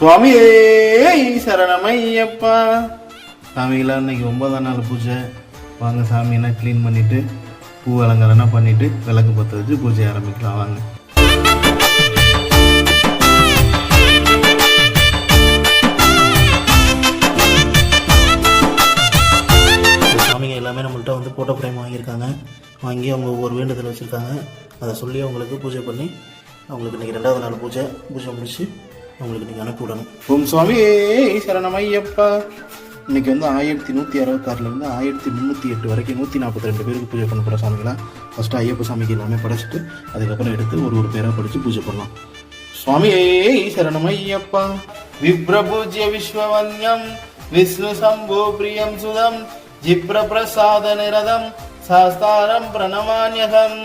சுவாமியே சரணமையப்பா. சாமிகளாம் இன்னைக்கு 9ஆம் நாள் பூஜை. வாங்க சாமியெல்லாம் க்ளீன் பண்ணிவிட்டு பூ அலங்காரம்லாம் பண்ணிவிட்டு விளக்கு பற்ற வச்சு பூஜை ஆரம்பிக்கலாம். வாங்க. சாமிங்க எல்லாமே நம்மள்கிட்ட வந்து ஃபோட்டோ ஃப்ரேம் வாங்கியிருக்காங்க. வாங்கி அவங்க ஒவ்வொரு வேண்டுதல் வச்சுருக்காங்க. அதை சொல்லி அவங்களுக்கு பூஜை பண்ணி அவங்களுக்கு இன்றைக்கி 2வது நாள் பூஜை முடிச்சு அவங்களுக்கு இன்றைக்கி அனுப்பி விடணும். ஓம் சுவாமியே சரணமையப்பா. இன்றைக்கி வந்து 1166 1308 வரைக்கும் 142 பேருக்கு பூஜை பண்ண போகிற சாமிகளா. ஃபஸ்ட்டு ஐயப்ப சாமிக்கு எல்லாமே படைச்சிட்டு அதுக்கப்புறம் எடுத்து ஒரு பேராக படித்து பூஜை பண்ணலாம். சுவாமியே சரணமையப்பா. விப்ரபூஜ்ய விஸ்வவன்யம் விஷ்ணு சம்போ பிரியம் சுதம் ஜிப்ர பிரசாத நிரதம் சாஸ்தாரம் பிரணமான்யகம்.